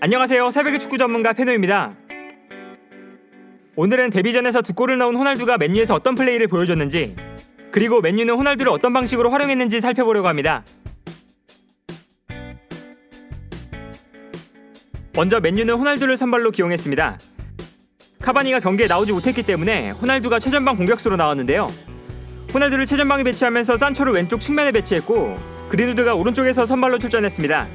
안녕하세요. 새벽의 축구 전문가 페노입니다. 오늘은 데뷔전에서 2골을 넣은 호날두가 맨유에서 어떤 플레이를 보여줬는지, 그리고 맨유는 호날두를 어떤 방식으로 활용했는지 살펴보려고 합니다. 먼저 맨유는 호날두를 선발로 기용했습니다. 카바니가 경기에 나오지 못했기 때문에 호날두가 최전방 공격수로 나왔는데요. 호날두를 최전방에 배치하면서 산초를 왼쪽 측면에 배치했고, 그린우드가 오른쪽에서 선발로 출전했습니다.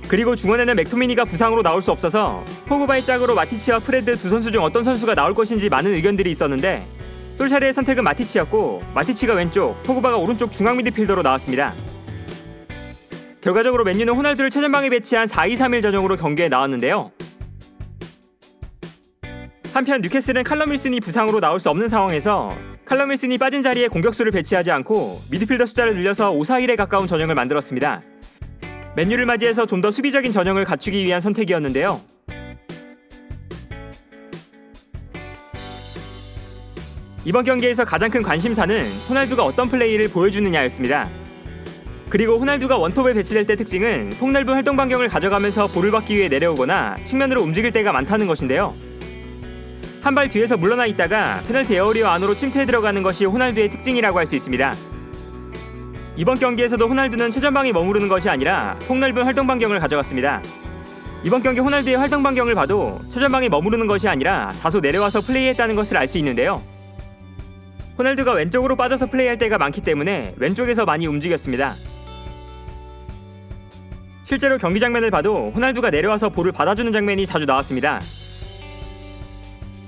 그리고 중원에는 맥토미니가 부상으로 나올 수 없어서 포그바의 짝으로 마티치와 프레드 두 선수 중 어떤 선수가 나올 것인지 많은 의견들이 있었는데, 솔샤르의 선택은 마티치였고, 마티치가 왼쪽, 포그바가 오른쪽 중앙 미드필더로 나왔습니다. 결과적으로 맨유는 호날두를 최전방에 배치한 4-2-3-1 전형으로 경기에 나왔는데요. 한편 뉴캐슬은 칼럼 윌슨이 부상으로 나올 수 없는 상황에서 칼럼 윌슨이 빠진 자리에 공격수를 배치하지 않고 미드필더 숫자를 늘려서 5-4-1에 가까운 전형을 만들었습니다. 맨유를 맞이해서 좀 더 수비적인 전형을 갖추기 위한 선택이었는데요. 이번 경기에서 가장 큰 관심사는 호날두가 어떤 플레이를 보여주느냐였습니다. 그리고 호날두가 원톱에 배치될 때 특징은 폭넓은 활동 반경을 가져가면서 볼을 받기 위해 내려오거나 측면으로 움직일 때가 많다는 것인데요. 한 발 뒤에서 물러나 있다가 페널티 에어리어 안으로 침투해 들어가는 것이 호날두의 특징이라고 할 수 있습니다. 이번 경기에서도 호날두는 최전방에 머무르는 것이 아니라 폭넓은 활동 반경을 가져갔습니다. 이번 경기 호날두의 활동 반경을 봐도 최전방에 머무르는 것이 아니라 다소 내려와서 플레이했다는 것을 알 수 있는데요. 호날두가 왼쪽으로 빠져서 플레이할 때가 많기 때문에 왼쪽에서 많이 움직였습니다. 실제로 경기 장면을 봐도 호날두가 내려와서 볼을 받아주는 장면이 자주 나왔습니다.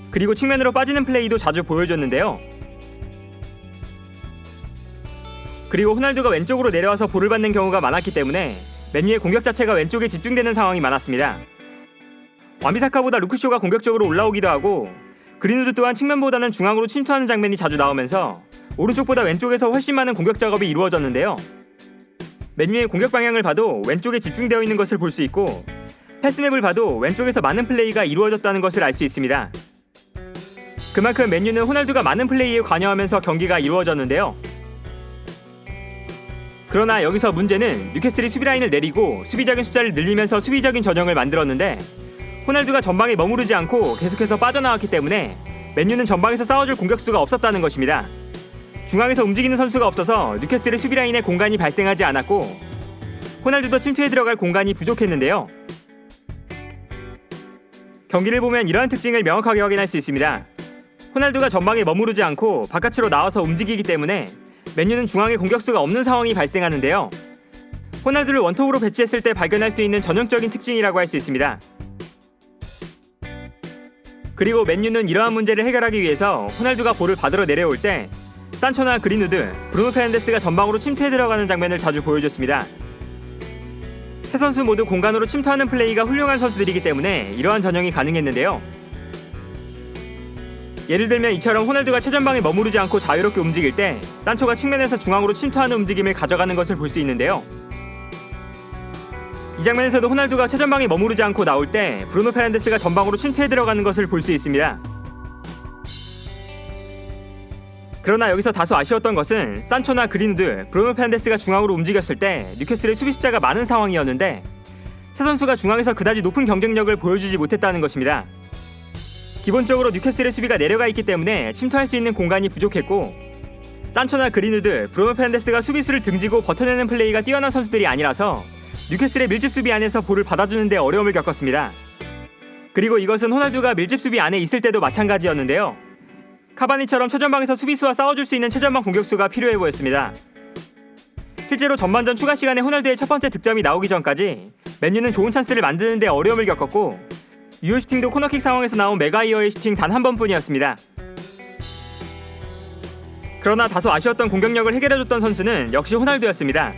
그리고 측면으로 빠지는 플레이도 자주 보여줬는데요. 그리고 호날두가 왼쪽으로 내려와서 볼을 받는 경우가 많았기 때문에 맨유의 공격 자체가 왼쪽에 집중되는 상황이 많았습니다. 완비사카보다 루크쇼가 공격적으로 올라오기도 하고, 그린우드 또한 측면보다는 중앙으로 침투하는 장면이 자주 나오면서 오른쪽보다 왼쪽에서 훨씬 많은 공격 작업이 이루어졌는데요. 맨유의 공격 방향을 봐도 왼쪽에 집중되어 있는 것을 볼 수 있고, 패스맵을 봐도 왼쪽에서 많은 플레이가 이루어졌다는 것을 알 수 있습니다. 그만큼 맨유는 호날두가 많은 플레이에 관여하면서 경기가 이루어졌는데요. 그러나 여기서 문제는 뉴캐슬이 수비라인을 내리고 수비적인 숫자를 늘리면서 수비적인 전형을 만들었는데, 호날두가 전방에 머무르지 않고 계속해서 빠져나왔기 때문에 맨유는 전방에서 싸워줄 공격수가 없었다는 것입니다. 중앙에서 움직이는 선수가 없어서 뉴캐슬의 수비라인에 공간이 발생하지 않았고, 호날두도 침투해 들어갈 공간이 부족했는데요. 경기를 보면 이러한 특징을 명확하게 확인할 수 있습니다. 호날두가 전방에 머무르지 않고 바깥으로 나와서 움직이기 때문에 맨유는 중앙에 공격수가 없는 상황이 발생하는데요. 호날두를 원톱으로 배치했을 때 발견할 수 있는 전형적인 특징이라고 할 수 있습니다. 그리고 맨유는 이러한 문제를 해결하기 위해서 호날두가 볼을 받으러 내려올 때 산초나 그린우드, 브루노 페르난데스가 전방으로 침투해 들어가는 장면을 자주 보여줬습니다. 세 선수 모두 공간으로 침투하는 플레이가 훌륭한 선수들이기 때문에 이러한 전형이 가능했는데요. 예를 들면 이처럼 호날두가 최전방에 머무르지 않고 자유롭게 움직일 때 산초가 측면에서 중앙으로 침투하는 움직임을 가져가는 것을 볼 수 있는데요. 이 장면에서도 호날두가 최전방에 머무르지 않고 나올 때 브루노 페르난데스가 전방으로 침투해 들어가는 것을 볼 수 있습니다. 그러나 여기서 다소 아쉬웠던 것은 산초나 그린우드, 브루노 페르난데스가 중앙으로 움직였을 때 뉴캐슬의 수비 숫자가 많은 상황이었는데, 세 선수가 중앙에서 그다지 높은 경쟁력을 보여주지 못했다는 것입니다. 기본적으로 뉴캐슬의 수비가 내려가 있기 때문에 침투할 수 있는 공간이 부족했고, 산초나 그린우드, 브루노 페르난데스가 수비수를 등지고 버텨내는 플레이가 뛰어난 선수들이 아니라서 뉴캐슬의 밀집 수비 안에서 볼을 받아주는 데 어려움을 겪었습니다. 그리고 이것은 호날두가 밀집 수비 안에 있을 때도 마찬가지였는데요. 카바니처럼 최전방에서 수비수와 싸워줄 수 있는 최전방 공격수가 필요해 보였습니다. 실제로 전반전 추가 시간에 호날두의 첫 번째 득점이 나오기 전까지 맨유는 좋은 찬스를 만드는 데 어려움을 겪었고, 유효 슈팅도 코너킥 상황에서 나온 맥가이어의 슈팅 단 한 번뿐이었습니다. 그러나 다소 아쉬웠던 공격력을 해결해줬던 선수는 역시 호날두였습니다.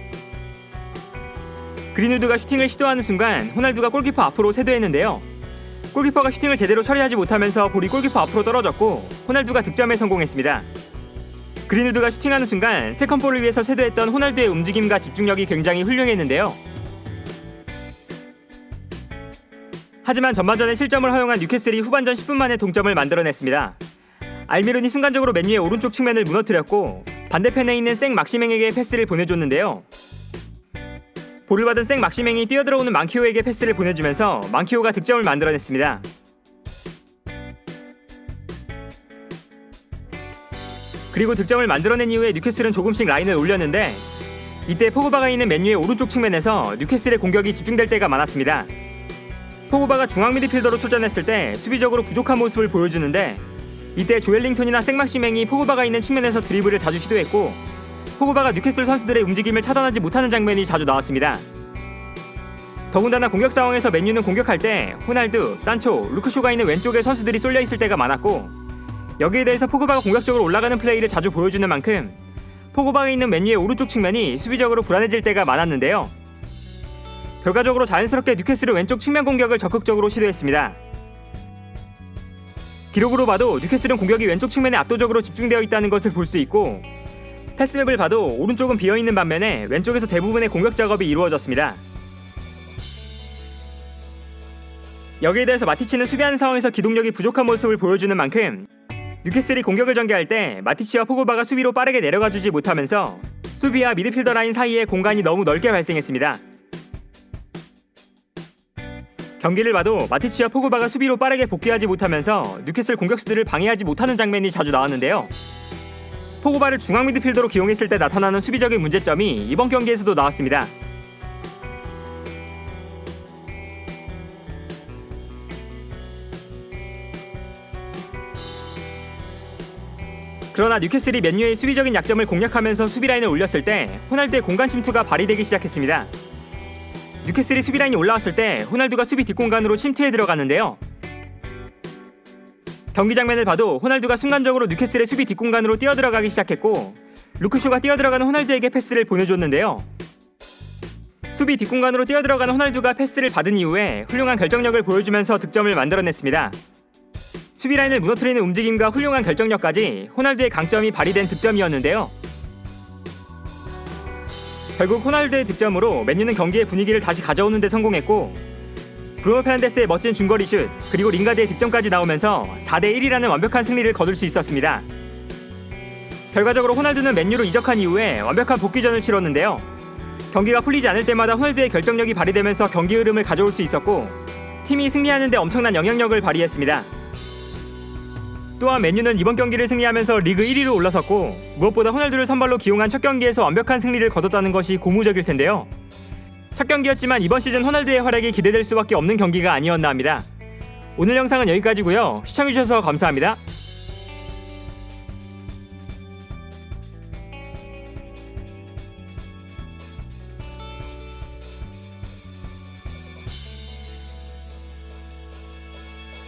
그린우드가 슈팅을 시도하는 순간 호날두가 골키퍼 앞으로 세도했는데요. 골키퍼가 슈팅을 제대로 처리하지 못하면서 볼이 골키퍼 앞으로 떨어졌고, 호날두가 득점에 성공했습니다. 그린우드가 슈팅하는 순간 세컨볼을 위해서 세도했던 호날두의 움직임과 집중력이 굉장히 훌륭했는데요. 하지만 전반전에 실점을 허용한 뉴캐슬이 후반전 10분 만에 동점을 만들어냈습니다. 알미론이 순간적으로 맨유의 오른쪽 측면을 무너뜨렸고, 반대편에 있는 생 막시맹에게 패스를 보내줬는데요. 볼을 받은 생 막시맹이 뛰어들어오는 망키오에게 패스를 보내주면서 망키오가 득점을 만들어냈습니다. 그리고 득점을 만들어낸 이후에 뉴캐슬은 조금씩 라인을 올렸는데 이때 포그바가 있는 맨유의 오른쪽 측면에서 뉴캐슬의 공격이 집중될 때가 많았습니다. 포그바가 중앙 미드필더로 출전했을 때 수비적으로 부족한 모습을 보여주는데 이때 조엘링턴이나 생막시맹이 포그바가 있는 측면에서 드리블을 자주 시도했고 포그바가 뉴캐슬 선수들의 움직임을 차단하지 못하는 장면이 자주 나왔습니다. 더군다나 공격 상황에서 맨유는 공격할 때 호날두, 산초, 루크쇼가 있는 왼쪽에 선수들이 쏠려 있을 때가 많았고 여기에 대해서 포그바가 공격적으로 올라가는 플레이를 자주 보여주는 만큼 포그바가 있는 맨유의 오른쪽 측면이 수비적으로 불안해질 때가 많았는데요. 결과적으로 자연스럽게 뉴캐슬은 왼쪽 측면 공격을 적극적으로 시도했습니다. 기록으로 봐도 뉴캐슬은 공격이 왼쪽 측면에 압도적으로 집중되어 있다는 것을 볼 수 있고 패스맵을 봐도 오른쪽은 비어있는 반면에 왼쪽에서 대부분의 공격 작업이 이루어졌습니다. 여기에 대해서 마티치는 수비하는 상황에서 기동력이 부족한 모습을 보여주는 만큼 뉴캐슬이 공격을 전개할 때 마티치와 포그바가 수비로 빠르게 내려가주지 못하면서 수비와 미드필더 라인 사이에 공간이 너무 넓게 발생했습니다. 경기를 봐도 마티치와 포그바가 수비로 빠르게 복귀하지 못하면서 뉴캐슬 공격수들을 방해하지 못하는 장면이 자주 나왔는데요. 포그바를 중앙 미드필더로 기용했을 때 나타나는 수비적인 문제점이 이번 경기에서도 나왔습니다. 그러나 뉴캐슬이 맨유의 수비적인 약점을 공략하면서 수비라인을 올렸을 때 호날두의 공간 침투가 발휘되기 시작했습니다. 뉴캐슬이 수비라인이 올라왔을 때 호날두가 수비 뒷공간으로 침투해 들어갔는데요. 경기 장면을 봐도 호날두가 순간적으로 뉴캐슬의 수비 뒷공간으로 뛰어들어가기 시작했고 루크쇼가 뛰어들어가는 호날두에게 패스를 보내줬는데요. 수비 뒷공간으로 뛰어들어가는 호날두가 패스를 받은 이후에 훌륭한 결정력을 보여주면서 득점을 만들어냈습니다. 수비라인을 무너뜨리는 움직임과 훌륭한 결정력까지 호날두의 강점이 발휘된 득점이었는데요. 결국 호날두의 득점으로 맨유는 경기의 분위기를 다시 가져오는 데 성공했고 브루노 페르난데스의 멋진 중거리 슛 그리고 링가드의 득점까지 나오면서 4대1이라는 완벽한 승리를 거둘 수 있었습니다. 결과적으로 호날두는 맨유로 이적한 이후에 완벽한 복귀전을 치렀는데요. 경기가 풀리지 않을 때마다 호날두의 결정력이 발휘되면서 경기 흐름을 가져올 수 있었고 팀이 승리하는 데 엄청난 영향력을 발휘했습니다. 또한 맨유는 이번 경기를 승리하면서 리그 1위로 올라섰고 무엇보다 호날두를 선발로 기용한 첫 경기에서 완벽한 승리를 거뒀다는 것이 고무적일 텐데요. 첫 경기였지만 이번 시즌 호날두의 활약이 기대될 수밖에 없는 경기가 아니었나 합니다. 오늘 영상은 여기까지고요. 시청해주셔서 감사합니다.